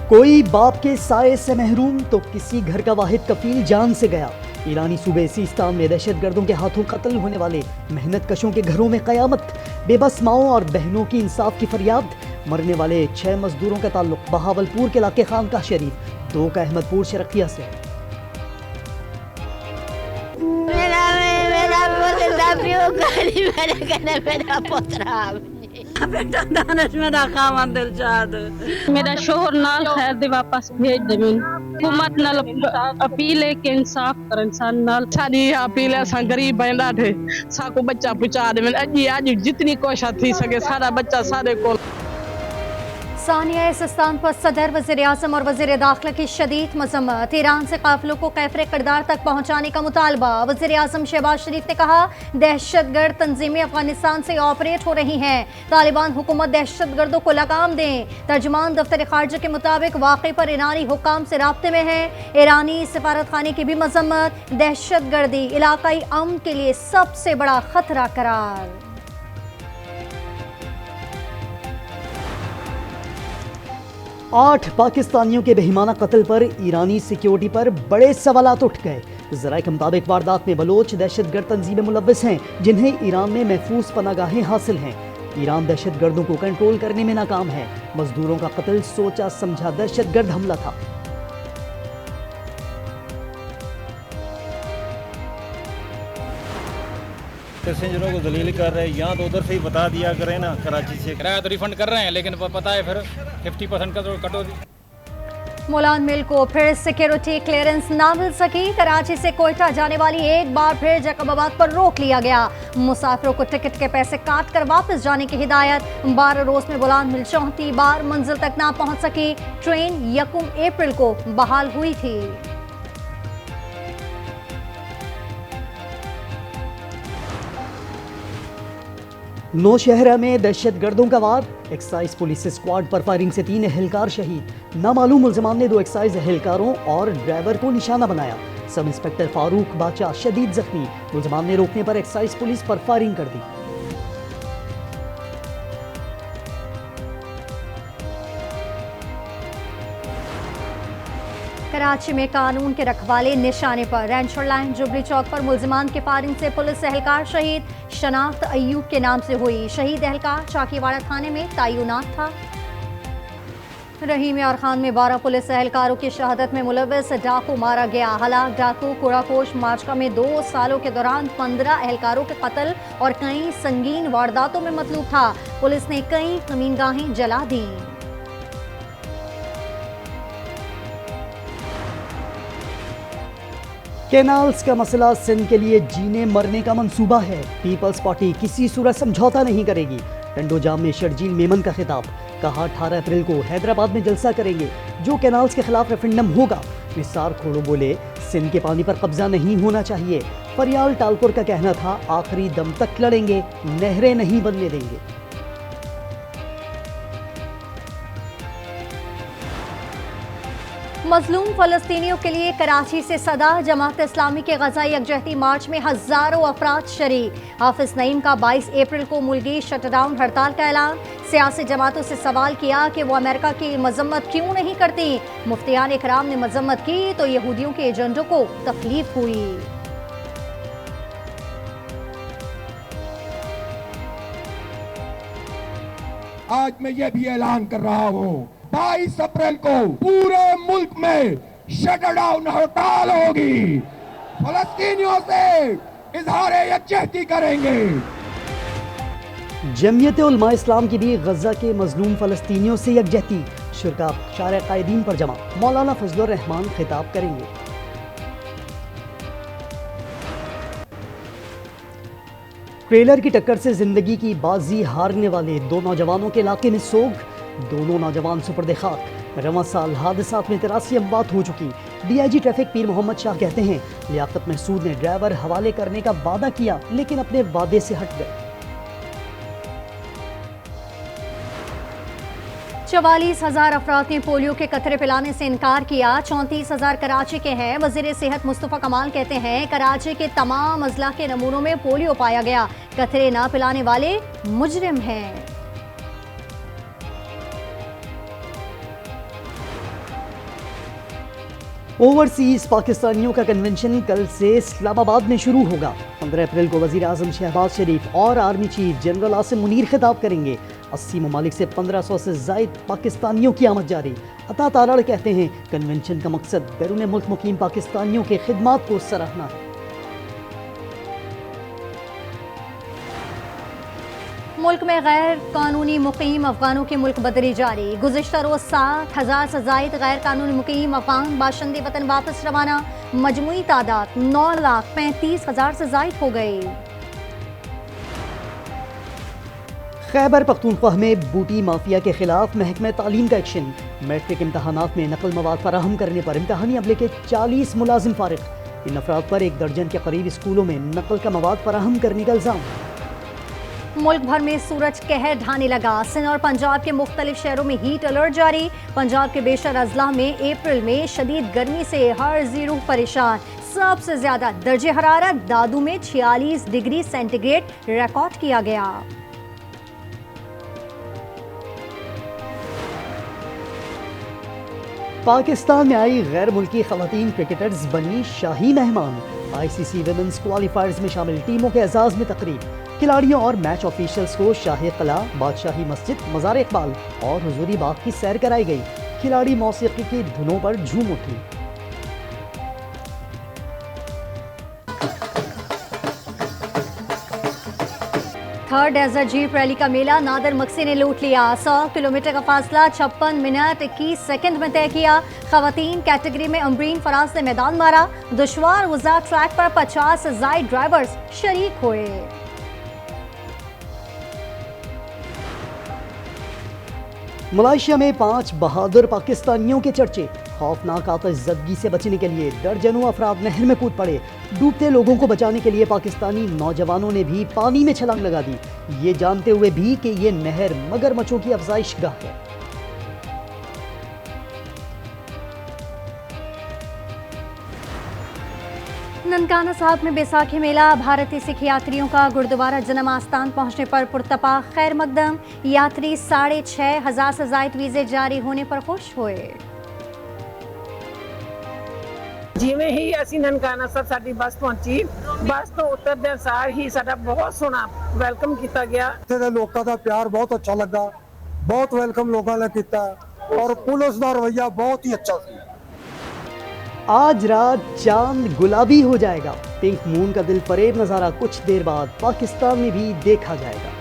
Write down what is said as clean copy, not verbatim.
कोई बाप के साये से महरूम तो किसी घर का वाहिद कफील जान से गया। ईरानी सूबे सिस्तान में दहशतगर्दों के हाथों कत्ल होने वाले मेहनत कशों के घरों में कयामत। बेबस माओं और बहनों की इंसाफ की फरियाद। मरने वाले 6 मजदूरों का ताल्लुक बहावलपुर के इलाके खानकाह शरीफ, 2 का अहमदपुर शरकिया से। मेरा शोहर नाल खैर दे वापस भेज देवन। हुकूमत नाल अपील है कि इंसाफ कर इंसान नाल। साडी अपील है, असां गरीब बंदा थे, साको बच्चा पहुंचा देवन। अज जितनी कोशिश थी सके सारा बच्चा सारे को। सानिया सिस्तान पर सदर, वज़ीर आज़म और वज़ीर दाखिला की शदीद मजम्मत। ईरान से काफिलों को कैफरे किरदार तक पहुँचाने का मुतालबा। वज़ीर आज़म शहबाज शरीफ ने कहा दहशतगर्द तंजीमें अफगानिस्तान से ऑपरेट हो रही हैं, तालिबान हुकूमत दहशतगर्दों को लगाम दें। तर्जुमान दफ्तर खारजा के मुताबिक वाक़े पर ईरानी हुकाम से राब्ते में है। ईरानी सफारत खाने की भी मजम्मत। दहशतगर्दी इलाकाई अमन के लिए सबसे बड़ा खतरा करार। 8 पाकिस्तानियों के बेहिमाना कत्ल पर ईरानी सिक्योरिटी पर बड़े सवालात उठ गए। ज़राए के मुताबिक वारदात में बलोच दहशतगर्द तंजीमें मुलव्वस हैं, जिन्हें ईरान में महफूज पनागाहें हासिल हैं। ईरान दहशतगर्दों को कंट्रोल करने में नाकाम है। मजदूरों का कत्ल सोचा समझा दहशतगर्द हमला था। पैसेंजरों को दलील कर रहे हैं, यहाँ तो उधर से ही बता दिया करें ना, कराची से किराया तो रिफंड कर रहे हैं, लेकिन पता है फिर 50% का तो कटौती। मोलान मिल को फिर सिक्योरिटी क्लियरेंस ना मिल सकी। कराची से कोयटा जाने वाली एक बार फिर जैकबाबाद पर रोक लिया गया। मुसाफिरों को टिकट के पैसे काट कर वापस जाने की हिदायत। 12 रोज में मोलान मिल 34 बार मंजिल तक ना पहुंच सकी। ट्रेन 1 अप्रैल को बहाल हुई थी। नौशहरा में दहशतगर्दों का वार। एक्साइज पुलिस स्क्वाड पर फायरिंग से 3 एहलकार शहीद। नामालूम मुल्ज़िमान ने 2 एक्साइज एहलकारों और ड्राइवर को निशाना बनाया। सब इंस्पेक्टर फारूक बाचा शदीद जख्मी। मुल्ज़िमान ने रोकने पर एक्साइज पुलिस पर फायरिंग कर दी। कराची में कानून के रखवाले निशाने पर। रैंचर लाइन जुबली चौक पर मुल्जिमान के फायरिंग से पुलिस एहलकार शहीद। शनाख्त अयूब के नाम से हुई। शहीद एहलकार चाकीवाड़ा थाने में तैनात था। रहीम यार खान में 12 पुलिस एहलकारों की शहादत में मुलव्वस डाकू मारा गया। हलाक डाकू कुड़ाकोश मार्चका में 2 सालों के दौरान 15 एहलकारों के कत्ल और कई संगीन वारदातों में मतलूब था। पुलिस ने कई कमीनगाहें जला दी। कैनाल्स का मसला सिंध के लिए जीने मरने का मंसूबा है। पीपल्स पार्टी किसी सूरत समझौता नहीं करेगी। टंडो जाम में शर्जील मेमन का खिताब। कहा 18 अप्रैल को हैदराबाद में जलसा करेंगे, जो कैनाल्स के खिलाफ रेफरेंडम होगा। निसार खोड़ो बोले सिंध के पानी पर कब्जा नहीं होना चाहिए। फरियाल टालपुर का कहना था आखिरी दम तक लड़ेंगे, नहरें नहीं बनने देंगे। मजलूम फलस्तीनियों के लिए कराची से सदा। जमात इस्लामी के गज़ा यकजहती मार्च में हजारों अफराद शरीक। हाफिज नईम का 22 अप्रैल को मुल्की शटडाउन हड़ताल का ऐलान। सियासी जमातों से सवाल किया कि वो अमेरिका की मजम्मत क्यों नहीं करती। मुफ्तियान इकराम ने मजम्मत की तो यहूदियों के एजेंडों को तकलीफ हुई। आज मैं ये भी ऐलान कर रहा हूँ, 22 अप्रैल को पूरे मुल्क में शटडाउन हड़ताल होगी। फलस्तीनियों से इजहार यकजहती करेंगे। जमीयत उलमा इस्लाम की भी गजा के मजलूम फलस्तीनियों से यकजहती। शुरका शार कायदीन पर जमा। मौलाना फजलुर रहमान खिताब करेंगे। ट्रेलर की टक्कर से जिंदगी की बाजी हारने वाले 2 नौजवानों के इलाके में सोग। दोनों नौजवान सुपर्द खाक। रवां साल हादसात में 83 अमवात हो चुकी। डीआईजी ट्रैफिक पीर मोहम्मद शाह कहते हैं लियाकत महसूद ने ड्राइवर हवाले करने का वादा किया, लेकिन अपने वादे से हट गए। 44,000 अफराद ने पोलियो के कतरे पिलाने से इनकार किया। 34,000 कराची के हैं। वज़ीर सेहत मुस्तफ़ा कमाल कहते हैं कराची के तमाम अजला के नमूनों में पोलियो पाया गया। कतरे ना पिलाने वाले मुजरिम हैं। ओवरसीज पाकिस्तानियों का कन्वेंशन कल से इस्लामाबाद में शुरू होगा। 15 अप्रैल को वजीर आजम शहबाज शरीफ और army chief general Asim Munir खिताब करेंगे। 80 ममालिक से 1500 से जायद पाकिस्तानियों की आमद जारी। अता ताराड़ कहते हैं कन्वेंशन का मकसद बैरून मुल्क मुकीम पाकिस्तानियों के खिदमात को सराहना है। मुल्क में गैर कानूनी मुकीम अफगानों की मुल्क बदरी जारी। गुज़िश्ता रोज 60,000 से जायद गैर कानूनी मुकीम अफगान बाशिंदे वतन वापस रवाना। मजमुई तादाद 9,35,000 से जायद हो गई। खैबर पख्तूनख्वा में बूटी माफिया के खिलाफ महकमे तालीम का एक्शन। मैट्रिक इम्तहानात में नकल मवाद फराहम करने पर इम्तहानी अमले के 40 मुलाजिम फारिग। इन अफराद पर 1 दर्जन के करीब स्कूलों में नकल का मवाद फराहम करने का इल्जाम। मुल्क भर में सूरज कहर ढाने लगा। सिंध और पंजाब के मुख्तलिफ शहरों में हीट अलर्ट जारी। पंजाब के बेशर अजला में अप्रैल में शदीद गर्मी से हर ज़ी रूह परेशान। सबसे ज्यादा दर्जे हरारत दादू में 46 डिग्री सेंटीग्रेड रिकॉर्ड किया गया। पाकिस्तान में आई गैर मुल्की खवातीन क्रिकेटर्स बनी शाही मेहमान। ICC विमेंस क्वालिफायर्स में शामिल टीमों के एजाज में तकरीब। खिलाड़ियों और मैच ऑफिशियल्स को शाही किला, बादशाही मस्जिद, मज़ार इकबाल और हुजूरी बाग की सैर कराई गई। खिलाड़ी मौसीकी की धुनों पर झूम उठी। थर्ड डेजर्ट जीप रैली का मेला नादर मक्सी ने लूट लिया। 100 किलोमीटर का फासला 56 मिनट 21 सेकंड में तय किया। खवातीन कैटेगरी में अमरीन फराज ने मैदान मारा। दुश्वार गुजार ट्रैक पर 50 से जायद ड्राइवर्स शरीक हुए। मलेशिया में 5 बहादुर पाकिस्तानियों के चर्चे। खौफनाक आतिशज़दगी से बचने के लिए दर्जनों अफराद नहर में कूद पड़े। डूबते लोगों को बचाने के लिए पाकिस्तानी नौजवानों ने भी पानी में छलांग लगा दी, ये जानते हुए भी कि ये नहर मगरमच्छों की अफजाइश गाह है। ननकाना साहब में बैसाखी मेला। भारतीय सिख यात्रियों का गुरुद्वारा जन्म आस्थान पहुंचने पर पुरतपा खैर मकदम। यात्री 6,500 से जायद वीजे जारी होने पर खुश हुए। ਜਿਵੇਂ ਹੀ ਅਸੀਂ ਨਨਕਾਣਾ ਸਾਹਿਬ ਸਾਡੀ ਬੱਸ ਪਹੁੰਚੀ, ਬੱਸ ਤੋਂ ਉਤਰਦੇ ਸਾਰ ਹੀ ਸਾਡਾ ਬਹੁਤ ਸੋਹਣਾ ਵੈਲਕਮ ਕੀਤਾ ਗਿਆ। ਇੱਥੇ ਦੇ ਲੋਕਾਂ ਦਾ ਪਿਆਰ ਬਹੁਤ ਅੱਛਾ ਲੱਗਾ, ਬਹੁਤ ਵੈਲਕਮ ਲੋਕਾਂ ਨੇ ਕੀਤਾ ਔਰ ਪੁਲਿਸ ਦਾ ਰਵੱਈਆ ਬਹੁਤ ਹੀ अच्छा ਸੀ। आज रात चांद गुलाबी हो जाएगा। पिंक मून का दिल फरेब नज़ारा कुछ देर बाद पाकिस्तान में भी देखा जाएगा।